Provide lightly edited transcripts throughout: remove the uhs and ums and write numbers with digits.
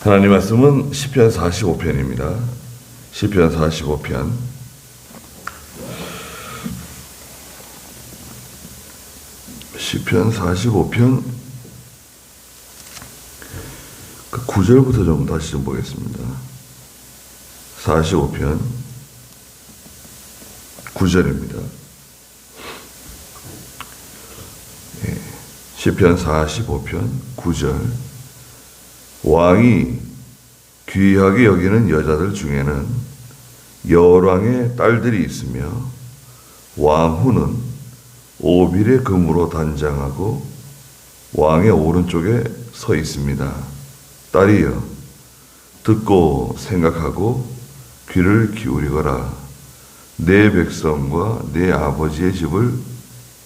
하나님 말씀은 시편 45편입니다. 시편 45편. 시편 45편 9절부터 좀 다시 좀 보겠습니다. 45편 9절입니다. 시편 45편 9절. 왕이 귀하게 여기는 여자들 중에는 여왕의 딸들이 있으며 왕후는 오빌의 금으로 단장하고 왕의 오른쪽에 서 있습니다. 딸이여, 듣고 생각하고 귀를 기울이거라. 내 백성과 내 아버지의 집을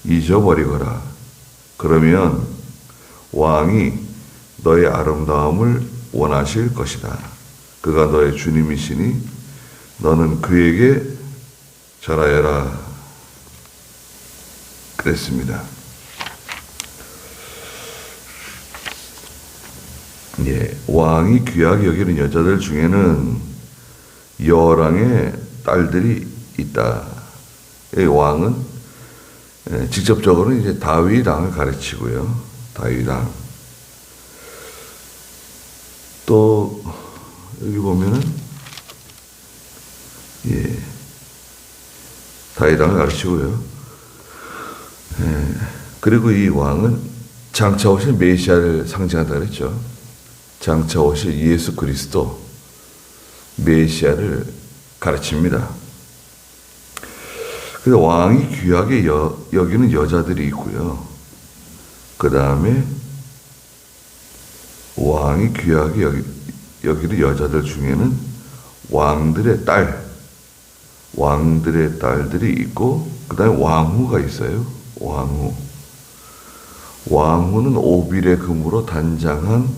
잊어버리거라. 그러면 왕이 너의 아름다움을 원하실 것이다. 그가 너의 주님이시니 너는 그에게 절하여라. 그랬습니다. 왕이 귀하게 여기는 여자들 중에는 여왕의 딸들이 있다. 이 왕은 직접적으로 이제 다윗 왕을 가르치고요. 다윗 왕. 또 여기 보면은 다윗 왕을 가르치고요. 그리고 이 왕은 장차 오실 메시아를 상징한다 그랬죠. 장차 오실 예수 그리스도 메시아를 가르칩니다. 그래서 왕이 귀하게 여기는 여자들이 있고요. 그 다음에 왕이 귀하게 여기는 여자들 중에는 왕들의 딸들이 있고, 그 다음에 왕후가 있어요. 왕후는 오빌의 금으로 단장한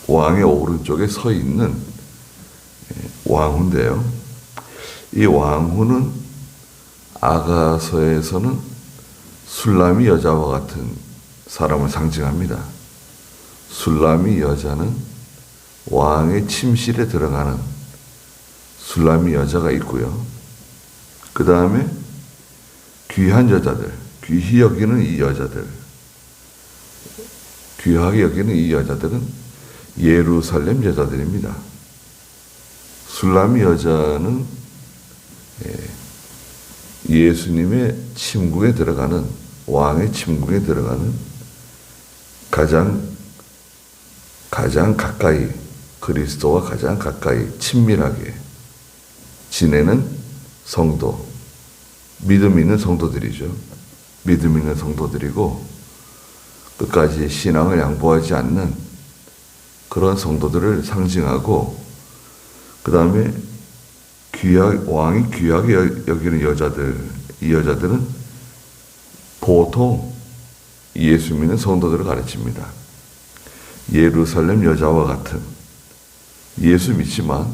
왕의 오른쪽에 서 있는 왕후인데요. 이 왕후는 아가서에서는 술람이 여자와 같은 사람을 상징합니다. 술람이 여자는 왕의 침실에 들어가는 술람이 여자가 있고요. 그 다음에 귀한 여자들, 귀히 여기는 이 여자들, 귀하게 여기는 이 여자들은 예루살렘 여자들입니다. 술람이 여자는 예수님의 침궁에 들어가는, 왕의 침궁에 들어가는 가장 가까이, 그리스도와 가장 가까이 친밀하게 지내는 성도, 믿음 있는 성도들이죠. 믿음 있는 성도들이고 끝까지 신앙을 양보하지 않는 그런 성도들을 상징하고, 그 다음에 왕이 귀하게 여기는 여자들, 이 여자들은 보통 예수 믿는 성도들을 가르칩니다. 예루살렘 여자와 같은, 예수 믿지만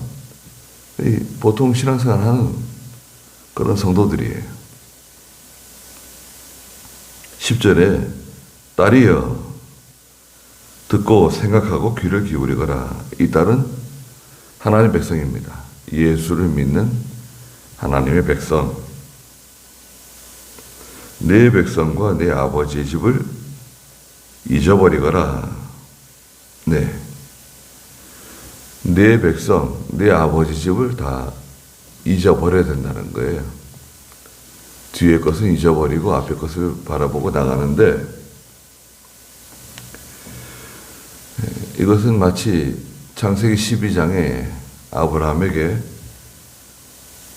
보통 신앙생활 하는 그런 성도들이에요. 10절에 딸이여, 듣고 생각하고 귀를 기울이거라. 이 딸은 하나님의 백성입니다. 예수를 믿는 하나님의 백성. 내 백성과 내 아버지의 집을 잊어버리거라. 내 백성, 내 아버지 집을 다 잊어버려야 된다는 거예요. 뒤에 것은 잊어버리고 앞에 것을 바라보고 나가는데, 이것은 마치 창세기 12장에 아브라함에게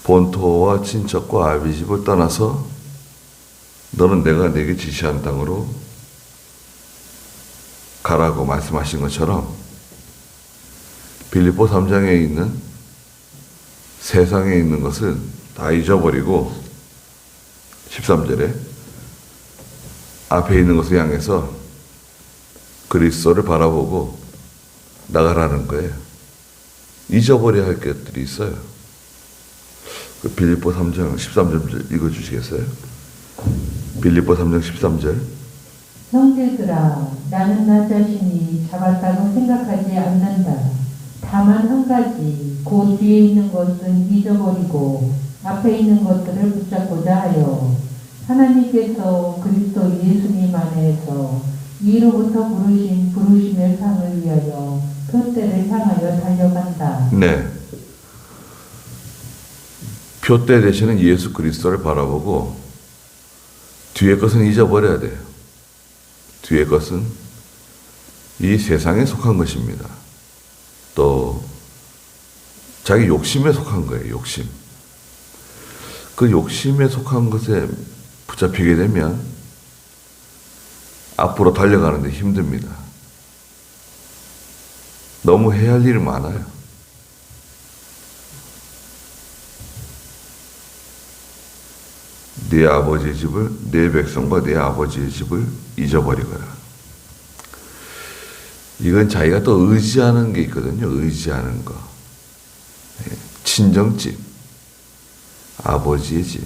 본토와 친척과 아비 집을 떠나서 너는 내가 네게 지시한 땅으로 가라고 말씀하신 것처럼 빌립보 3장에 있는 세상에 있는 것을 다 잊어버리고 13절에 앞에 있는 것을 향해서 그리스도를 바라보고 나가라는 거예요. 잊어버려야 할 것들이 있어요. 그 빌립보 3장 13절 읽어주시겠어요? 빌립보 3장 13절. 형제들아, 나는 나 자신이 잡았다고 생각하지 않는다. 다만 한 가지, 그 뒤에 있는 것은 잊어버리고 앞에 있는 것들을 붙잡고자 하여 하나님께서 그리스도 예수님 안에서 이로부터 부르신 부르심의 상을 위하여 표대를 향하여 달려간다. 네. 표대 되시는 예수 그리스도를 바라보고 뒤의 것은 잊어버려야 돼요. 뒤의 것은 이 세상에 속한 것입니다. 또 자기 욕심에 속한 거예요. 욕심. 그 욕심에 속한 것에 붙잡히게 되면 앞으로 달려가는데 힘듭니다. 너무 해야 할 일이 많아요. 네 아버지의 집을, 네 백성과 네 아버지의 집을 잊어버리거라. 이건 자기가 또 의지하는 게 있거든요. 의지하는 거. 친정집, 아버지의 집.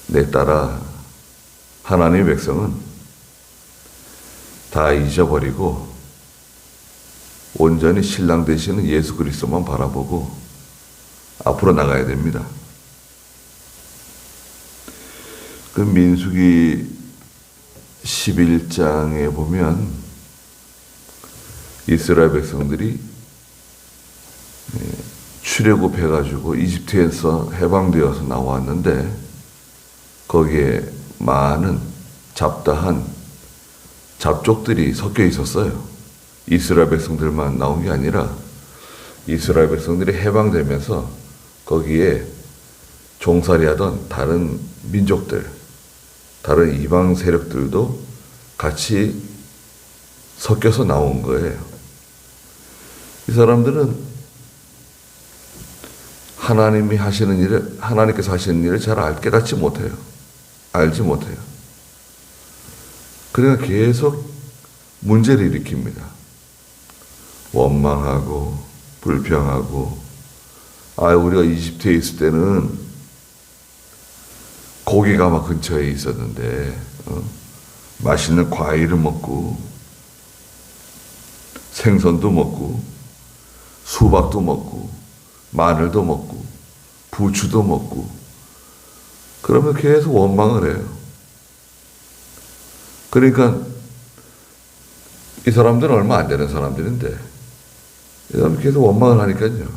내 따라 하나님의 백성은 다 잊어버리고 온전히 신랑 되시는 예수 그리스도만 바라보고 앞으로 나가야 됩니다. 그 민수기 11장에 보면 이스라엘 백성들이 출애굽해가지고 이집트에서 해방되어서 나왔는데 거기에 많은 잡다한 잡족들이 섞여 있었어요. 이스라엘 백성들만 나온 게 아니라 이스라엘 백성들이 해방되면서 거기에 종살이하던 다른 민족들, 다른 이방 세력들도 같이 섞여서 나온 거예요. 이 사람들은 하나님이 하시는 일을, 하나님께서 하시는 일을 잘 깨닫지 못해요. 알지 못해요. 그러니까 계속 문제를 일으킵니다. 원망하고, 불평하고, 우리가 이집트에 있을 때는 고기가 막 근처에 있었는데, 맛있는 과일을 먹고, 생선도 먹고, 수박도 먹고, 마늘도 먹고, 부추도 먹고, 그러면 계속 원망을 해요. 그러니까 이 사람들은 얼마 안 되는 사람들인데, 이 사람이 계속 원망을 하니까요.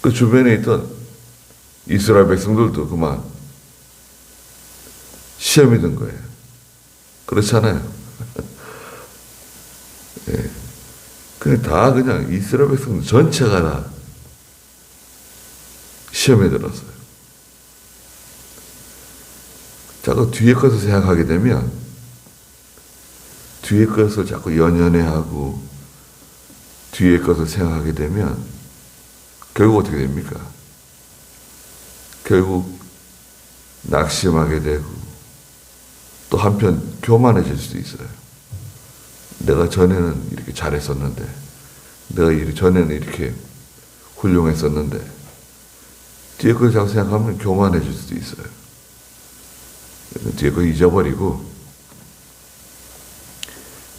그 주변에 있던 이스라엘 백성들도 그만 시험이 든 거예요. 그렇잖아요. 예. 그냥 이스라엘 백성 전체가 다 시험에 들었어요. 자꾸 뒤에 것을 생각하게 되면, 뒤에 것을 자꾸 연연해하고, 뒤에 것을 생각하게 되면, 결국 어떻게 됩니까? 결국 낙심하게 되고, 또 한편 교만해질 수도 있어요. 내가 전에는 이렇게 잘했었는데, 내가 전에는 이렇게 훌륭했었는데, 뒤에 걸 자꾸 생각하면 교만해질 수도 있어요. 뒤에 거 잊어버리고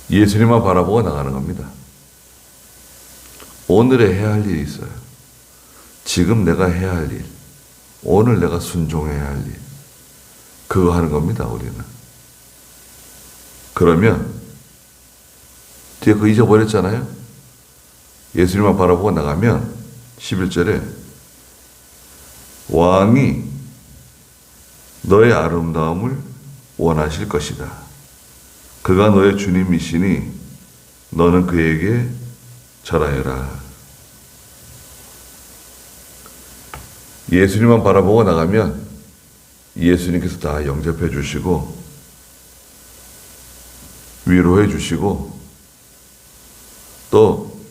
예수님만 바라보고 나가는 겁니다. 오늘에 해야 할 일이 있어요. 지금 내가 해야 할 일, 오늘 내가 순종해야 할 일, 그거 하는 겁니다. 우리는. 그러면 뒤에 거 잊어버렸잖아요. 예수님만 바라보고 나가면 11절에 왕이 너의 아름다움을 원하실 것이다. 그가 너의 주님이시니 너는 그에게 절하여라. 예수님만 바라보고 나가면 예수님께서 다 영접해 주시고 위로해 주시고 또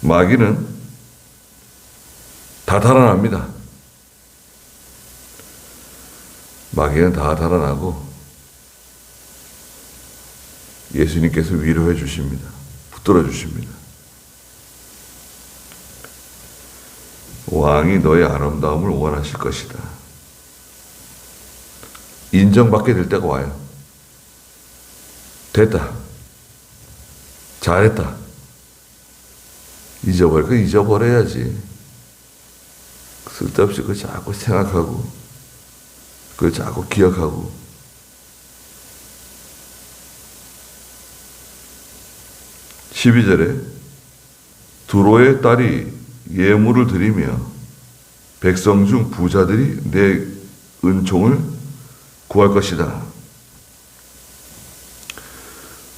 마귀는 다 달아납니다. 마귀는 다 달아나고 예수님께서 위로해 주십니다. 붙들어 주십니다. 왕이 너의 아름다움을 원하실 것이다. 인정받게 될 때가 와요. 됐다. 잘했다. 잊어버려야지. 쓸데없이 그걸 자꾸 생각하고, 그걸 자꾸 기억하고. 12절에 두로의 딸이 예물을 드리며 백성 중 부자들이 내 은총을 구할 것이다.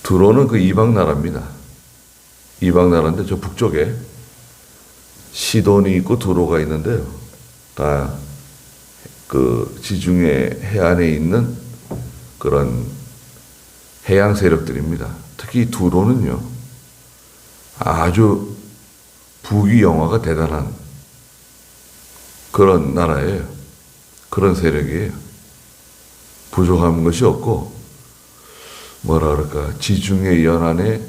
두로는 그 이방 나라입니다. 이방 나라인데 저 북쪽에 시돈이 있고 두로가 있는데요. 다 그 지중해 해안에 있는 그런 해양 세력들입니다. 특히 두로는요, 아주 부귀영화가 대단한 그런 나라예요. 그런 세력이에요. 부족한 것이 없고, 뭐라 그럴까, 지중해 연안의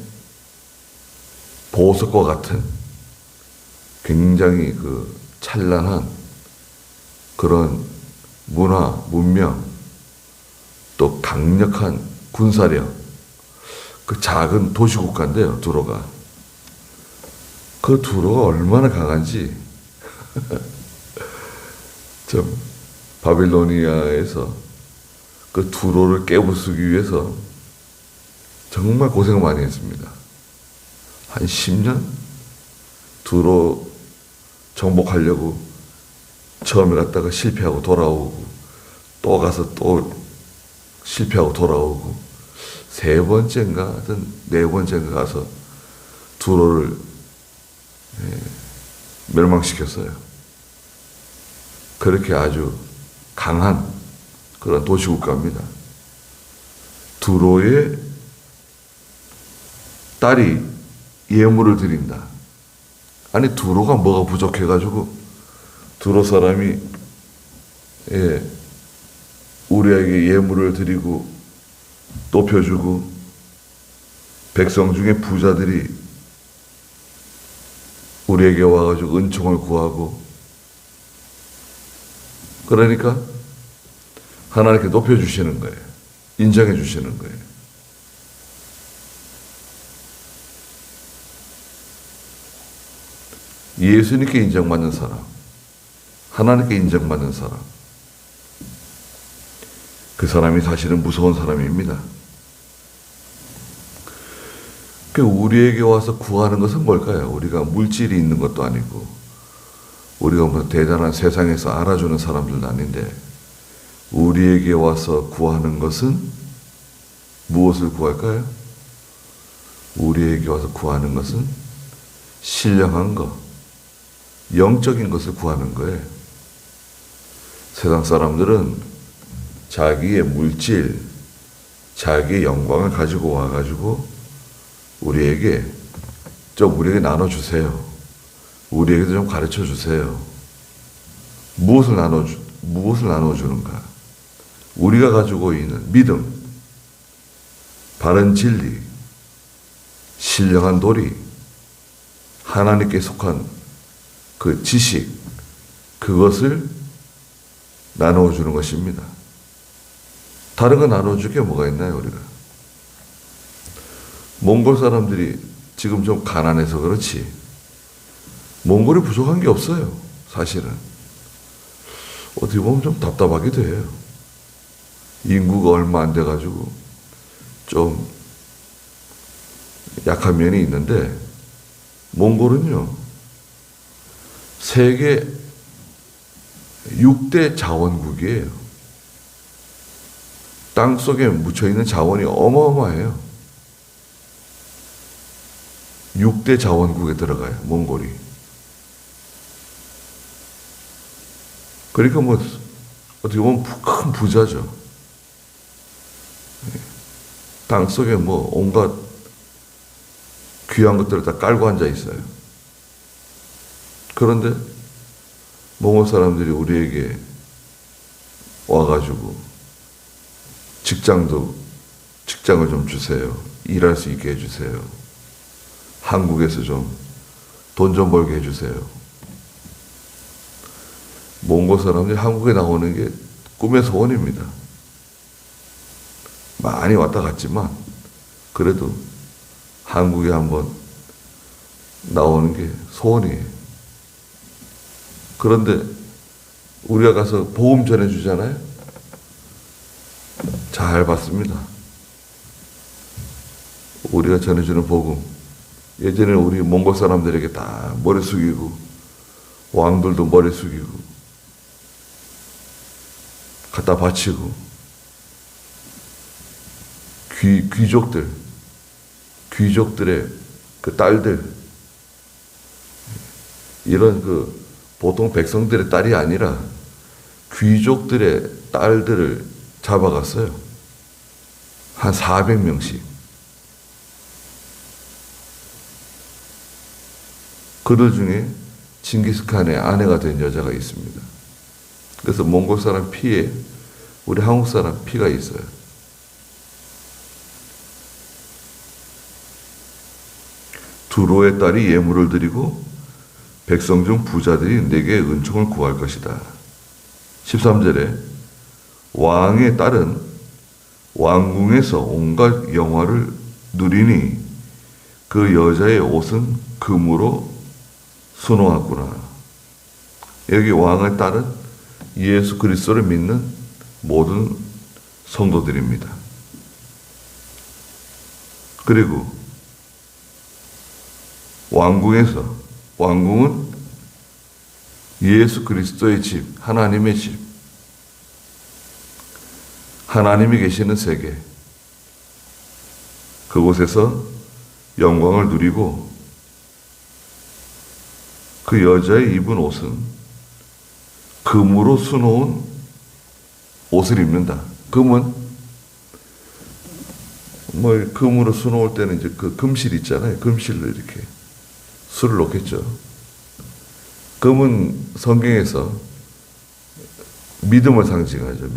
보석과 같은 굉장히 그 찬란한 그런 문화, 문명, 또 강력한 군사력, 그 작은 도시국가인데요, 두로가. 그 두로가 얼마나 강한지, 참, 바빌로니아에서 그 두로를 깨부수기 위해서 정말 고생 많이 했습니다. 한 10년? 두로 정복하려고 처음에 갔다가 실패하고 돌아오고, 또 가서 또 실패하고 돌아오고, 3번째인가 하여튼 4번째인가 가서 두로를 멸망시켰어요. 그렇게 아주 강한 그런 도시국가입니다. 두로의 딸이 예물을 드린다. 아니, 두로가 뭐가 부족해가지고 두로 사람이 우리에게 예물을 드리고 높여주고 백성 중에 부자들이 우리에게 와가지고 은총을 구하고, 그러니까 하나님께 높여주시는 거예요. 인정해 주시는 거예요. 예수님께 인정받는 사람, 하나님께 인정받는 사람, 그 사람이 사실은 무서운 사람입니다. 우리에게 와서 구하는 것은 뭘까요? 우리가 물질이 있는 것도 아니고, 우리가 뭐 대단한 세상에서 알아주는 사람들도 아닌데, 우리에게 와서 구하는 것은 무엇을 구할까요? 우리에게 와서 구하는 것은 신령한 것, 영적인 것을 구하는 거예요. 세상 사람들은 자기의 물질, 자기의 영광을 가지고 와가지고 우리에게 나눠주세요. 우리에게도 좀 가르쳐 주세요. 무엇을 나눠주는가? 우리가 가지고 있는 믿음, 바른 진리, 신령한 도리, 하나님께 속한 그 지식, 그것을 나눠주는 것입니다. 다른 거 나눠줄 게 뭐가 있나요, 우리가? 몽골 사람들이 지금 좀 가난해서 그렇지, 몽골이 부족한 게 없어요, 사실은. 어떻게 보면 좀 답답하기도 해요. 인구가 얼마 안 돼가지고 좀 약한 면이 있는데, 몽골은요, 세계 6대 자원국이에요. 땅 속에 묻혀있는 자원이 어마어마해요. 6대 자원국에 들어가요, 몽골이. 그러니까 뭐 어떻게 보면 큰 부자죠. 땅 속에 뭐 온갖 귀한 것들을 다 깔고 앉아 있어요. 그런데 몽골 사람들이 우리에게 와가지고 직장을 좀 주세요. 일할 수 있게 해주세요. 한국에서 좀 돈 좀 벌게 해주세요. 몽골 사람들이 한국에 나오는 게 꿈의 소원입니다. 많이 왔다 갔지만 그래도 한국에 한번 나오는 게 소원이에요. 그런데 우리가 가서 복음 전해주잖아요. 잘 받습니다. 우리가 전해주는 복음. 예전에 우리 몽골 사람들에게 다 머리 숙이고 왕들도 머리 숙이고 갖다 바치고 귀족들의 그 딸들 이런 그 보통 백성들의 딸이 아니라 귀족들의 딸들을 잡아갔어요. 한 400명씩. 그들 중에 칭기스칸의 아내가 된 여자가 있습니다. 그래서 몽골 사람 피에 우리 한국 사람 피가 있어요. 두로의 딸이 예물을 드리고 백성 중 부자들이 내게 은총을 구할 것이다. 13절에 왕의 딸은 왕궁에서 온갖 영화를 누리니 그 여자의 옷은 금으로 수놓았구나. 여기 왕의 딸은 예수 그리스도를 믿는 모든 성도들입니다. 그리고 왕궁은 예수 그리스도의 집, 하나님의 집, 하나님이 계시는 세계, 그곳에서 영광을 누리고 그 여자의 입은 옷은 금으로 수놓은 옷을 입는다. 금은 금으로 수놓을 때는 이제 그 금실 있잖아요. 금실로 이렇게 술을 놓겠죠. 금은 성경에서 믿음을 상징하죠.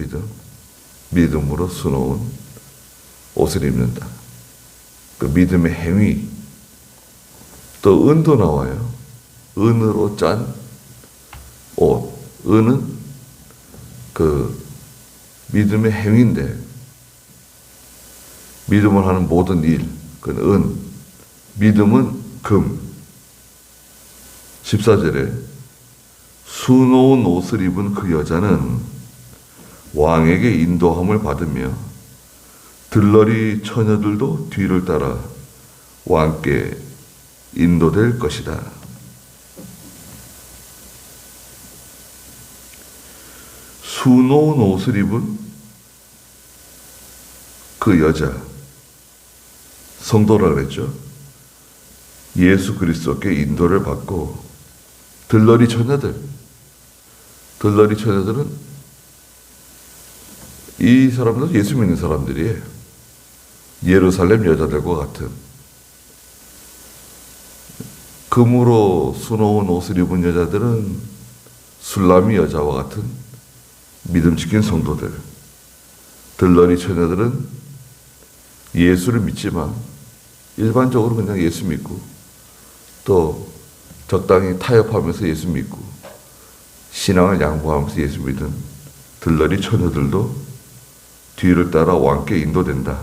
믿음으로 수놓은 옷을 입는다. 그 믿음의 행위. 또 은도 나와요. 은으로 짠 옷. 은은 그 믿음의 행위인데 믿음을 하는 모든 일, 그건 은. 믿음은 금. 14절에 수놓은 옷을 입은 그 여자는 왕에게 인도함을 받으며 들러리 처녀들도 뒤를 따라 왕께 인도될 것이다. 수놓은 옷을 입은 그 여자, 성도라 그랬죠. 예수 그리스도께 인도를 받고 들러리 처녀들은 이 사람들은 예수 믿는 사람들이에요. 예루살렘 여자들과 같은 금으로 수놓은 옷을 입은 여자들은 술람이 여자와 같은 믿음 지킨 성도들. 들러리 처녀들은 예수를 믿지만 일반적으로 그냥 예수 믿고 또 적당히 타협하면서 예수 믿고 신앙을 양보하면서 예수 믿은 들러리 처녀들도 뒤를 따라 왕께 인도된다.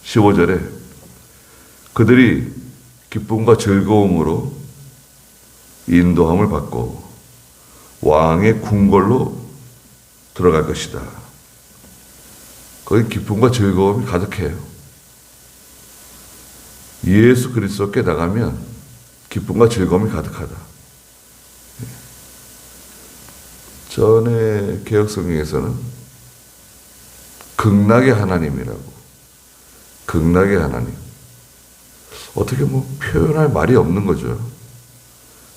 15절에 그들이 기쁨과 즐거움으로 인도함을 받고 왕의 궁궐로 들어갈 것이다. 거기 기쁨과 즐거움이 가득해요. 예수 그리스도께 나가면 기쁨과 즐거움이 가득하다. 전에 개혁성경에서는 극락의 하나님이라고. 극락의 하나님. 어떻게 표현할 말이 없는 거죠.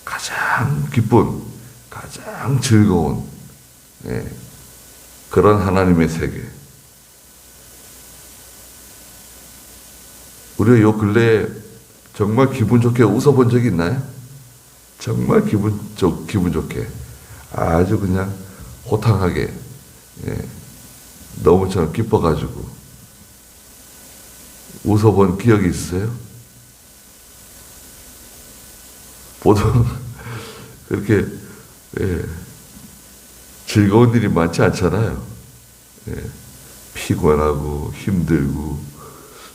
가장 기쁜, 가장 즐거운 그런 하나님의 세계. 우리가 요 근래에 정말 기분 좋게 웃어본 적이 있나요? 정말 기분 좋게 아주 그냥 호탕하게 너무 참 기뻐가지고 웃어본 기억이 있으세요? 보통 그렇게 즐거운 일이 많지 않잖아요. 피곤하고 힘들고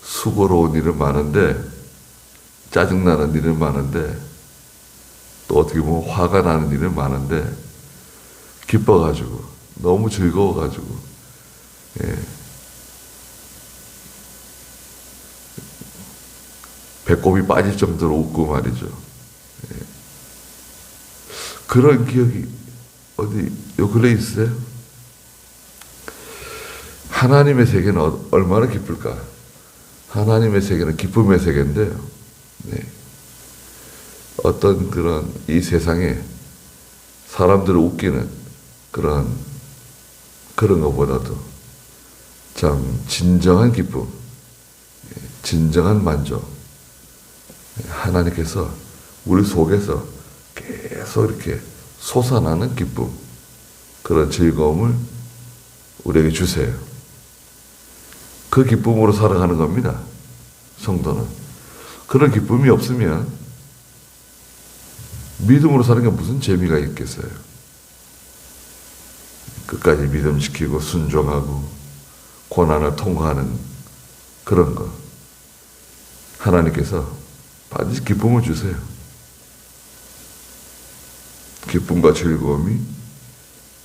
수고로운 일은 많은데, 짜증나는 일은 많은데, 또 어떻게 보면 화가 나는 일은 많은데, 기뻐가지고 너무 즐거워가지고, 예, 배꼽이 빠질 정도로 웃고 말이죠. 예. 그런 기억이 어디 요 근래 있으세요? 하나님의 세계는 얼마나 기쁠까? 하나님의 세계는 기쁨의 세계인데요. 네. 어떤 그런 이 세상에 사람들을 웃기는 그런 것보다도 참 진정한 기쁨, 진정한 만족, 하나님께서 우리 속에서 계속 이렇게 솟아나는 기쁨, 그런 즐거움을 우리에게 주세요. 그 기쁨으로 살아가는 겁니다. 성도는. 그런 기쁨이 없으면 믿음으로 사는 게 무슨 재미가 있겠어요. 끝까지 믿음 지키고 순종하고 고난을 통과하는 그런 거. 하나님께서 반드시 기쁨을 주세요. 기쁨과 즐거움이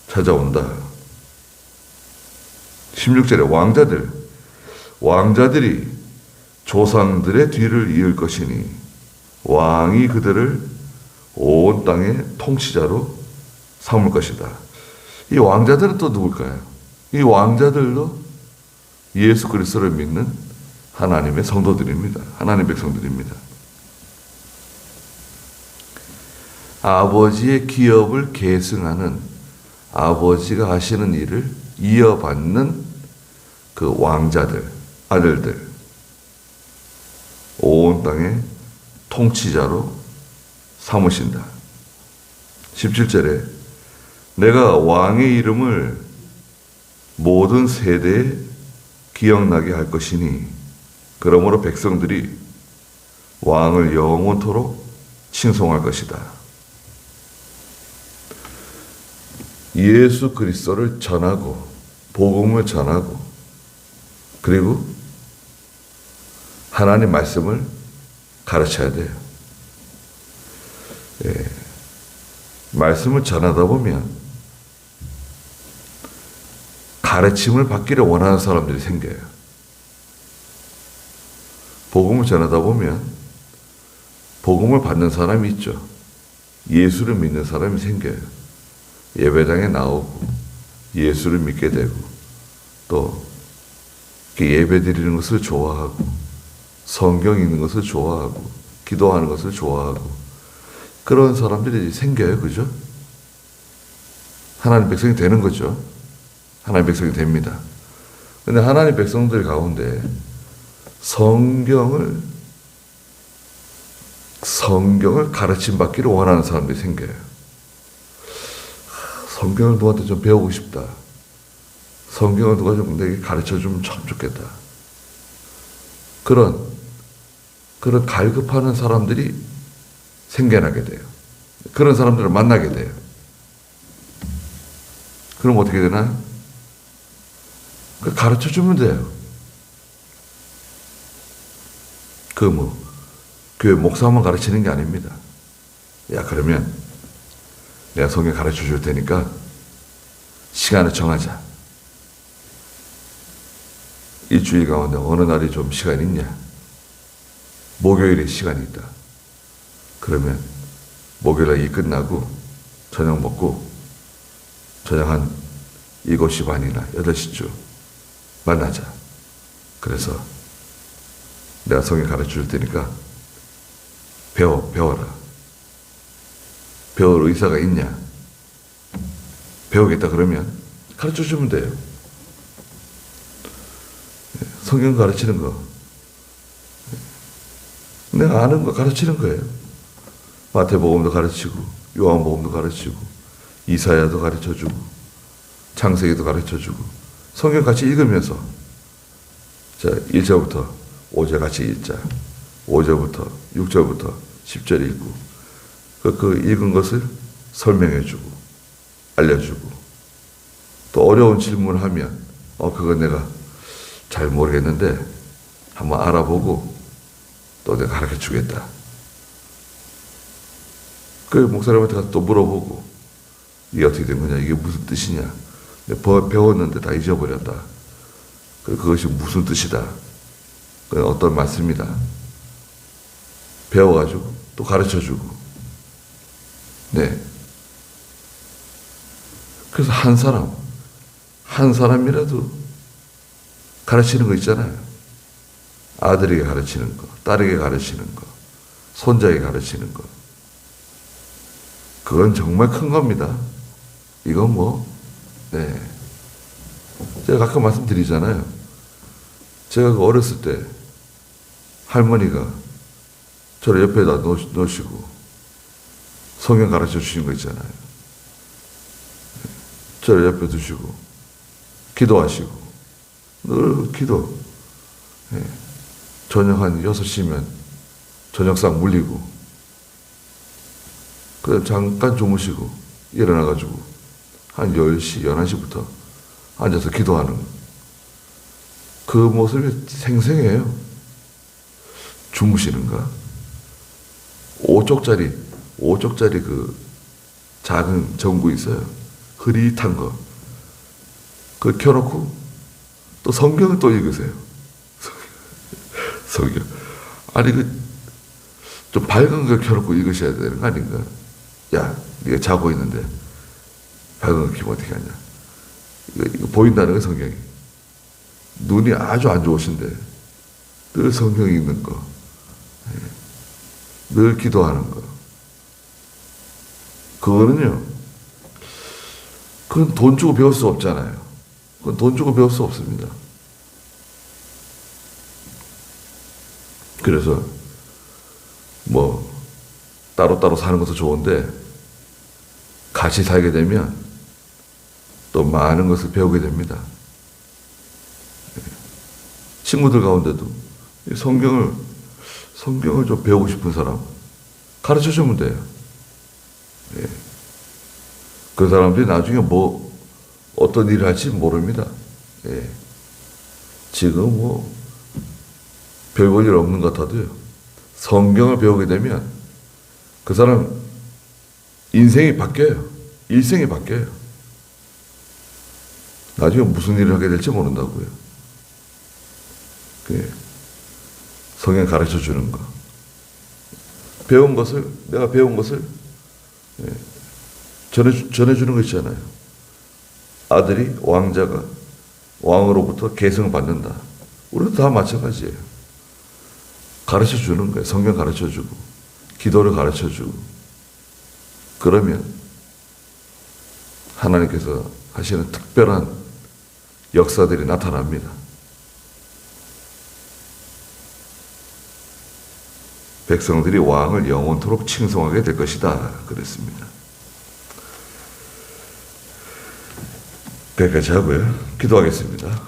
찾아온다. 16절에 왕자들이 조상들의 뒤를 이을 것이니 왕이 그들을 온 땅의 통치자로 삼을 것이다. 이 왕자들은 또 누굴까요? 이 왕자들도 예수 그리스도를 믿는 하나님의 성도들입니다. 하나님의 백성들입니다. 아버지의 기업을 계승하는, 아버지가 하시는 일을 이어받는 그 왕자들, 아들들, 온 땅의 통치자로 삼으신다. 17절에 내가 왕의 이름을 모든 세대에 기억나게 할 것이니 그러므로 백성들이 왕을 영원토록 칭송할 것이다. 예수 그리스도를 전하고 복음을 전하고 그리고 하나님 말씀을 가르쳐야 돼요. 예. 말씀을 전하다 보면 가르침을 받기를 원하는 사람들이 생겨요. 복음을 전하다 보면 복음을 받는 사람이 있죠. 예수를 믿는 사람이 생겨요. 예배당에 나오고 예수를 믿게 되고 또 예배 드리는 것을 좋아하고 성경 읽는 것을 좋아하고 기도하는 것을 좋아하고 그런 사람들이 생겨요. 그죠? 하나님 백성이 되는 거죠. 하나님 백성이 됩니다. 근데 하나님 백성들 가운데 성경을 가르침 받기를 원하는 사람들이 생겨요. 성경을 누구한테 좀 배우고 싶다. 성경을 누가 좀 내게 가르쳐 주면 참 좋겠다. 그런 갈급하는 사람들이 생겨나게 돼요. 그런 사람들을 만나게 돼요. 그럼 어떻게 되나요? 가르쳐 주면 돼요. 교회 목사만 가르치는 게 아닙니다. 야, 그러면 내가 성경 가르쳐 줄 테니까 시간을 정하자. 일주일 가운데 어느 날이 좀 시간이 있냐? 목요일에 시간이 있다. 그러면 목요일에 일 끝나고 저녁 먹고 저녁 한 7시 반이나 8시쯤 만나자. 그래서 내가 성경 가르쳐 줄 테니까 배워라. 배울 의사가 있냐? 배우겠다 그러면 가르쳐 주면 돼요. 성경 가르치는 거. 내가 아는 거 가르치는 거예요. 마태복음도 가르치고 요한복음도 가르치고 이사야도 가르쳐주고 창세기도 가르쳐주고 성경 같이 읽으면서 자 1절부터 5절 같이 읽자. 5절부터 6절부터 10절 읽고 그 읽은 것을 설명해주고 알려주고 또 어려운 질문을 하면 그거 내가 잘 모르겠는데 한번 알아보고 또 내가 가르쳐 주겠다. 그 목사님한테 가서 또 물어보고 이게 어떻게 된 거냐, 이게 무슨 뜻이냐, 내가 배웠는데 다 잊어버렸다. 그것이 무슨 뜻이다, 그 어떤 말씀이다 배워가지고 또 가르쳐주고. 네. 그래서 한 사람이라도 가르치는 거 있잖아요. 아들에게 가르치는 거, 딸에게 가르치는 거, 손자에게 가르치는 거. 그건 정말 큰 겁니다. 이건 네. 제가 가끔 말씀드리잖아요. 제가 어렸을 때 할머니가 저를 옆에다 놓으시고 성경 가르쳐 주신 거 있잖아요. 저를 옆에 두시고 기도하시고 늘 기도. 예. 저녁 한 6시면 저녁상 물리고 그다음 잠깐 주무시고 일어나가지고 한 10시, 11시부터 앉아서 기도하는 그 모습이 생생해요. 주무시는가? 5쪽짜리 그 작은 전구 있어요. 흐릿한 거. 그걸 켜놓고 또 성경을 또 읽으세요. 성경. 아니, 좀 밝은 걸 켜놓고 읽으셔야 되는 거 아닌가? 야, 네가 자고 있는데 밝은 걸 켜면 어떻게 하냐? 이거 보인다는 거, 성경이. 눈이 아주 안 좋으신데 늘 성경 읽는 거, 늘 기도하는 거. 그거는요, 그건 돈 주고 배울 수 없잖아요. 그건 돈 주고 배울 수 없습니다. 그래서 따로따로 사는 것도 좋은데 같이 살게 되면 또 많은 것을 배우게 됩니다. 친구들 가운데도 성경을 좀 배우고 싶은 사람 가르쳐 주면 돼요. 예. 그 사람들이 나중에 어떤 일을 할지 모릅니다. 예. 지금 별볼 일 없는 것 같아도요, 성경을 배우게 되면 그 사람 인생이 바뀌어요. 일생이 바뀌어요. 나중에 무슨 일을 하게 될지 모른다고요. 성경 가르쳐 주는 거. 내가 배운 것을 전해주는 거 있잖아요. 아들이, 왕자가 왕으로부터 계승을 받는다. 우리도 다 마찬가지예요. 가르쳐 주는 거예요. 성경 가르쳐 주고, 기도를 가르쳐 주고. 그러면 하나님께서 하시는 특별한 역사들이 나타납니다. 백성들이 왕을 영원토록 칭송하게 될 것이다. 그랬습니다. 여기까지 하고요. 기도하겠습니다.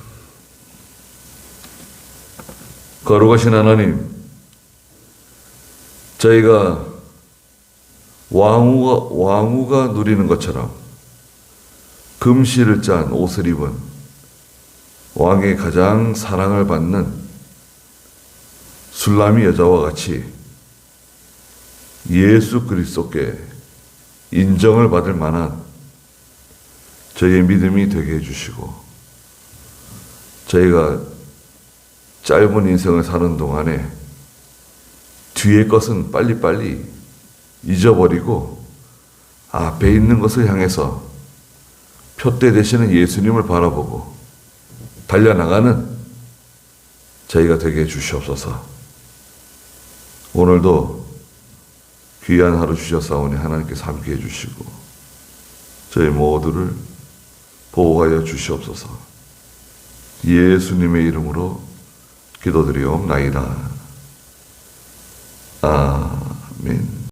거룩하신 하나님, 저희가 왕후가 누리는 것처럼 금실을 짠 옷을 입은 왕의 가장 사랑을 받는 술람이 여자와 같이 예수 그리스도께 인정을 받을 만한 저희의 믿음이 되게 해주시고, 저희가 짧은 인생을 사는 동안에 뒤의 것은 빨리빨리 잊어버리고 앞에 있는 것을 향해서 표대 되시는 예수님을 바라보고 달려나가는 저희가 되게 해주시옵소서. 오늘도 귀한 하루 주셨사오니 하나님께서 함께 해주시고 저희 모두를 보호하여 주시옵소서. 예수님의 이름으로 기도드리옵나이다. 아멘.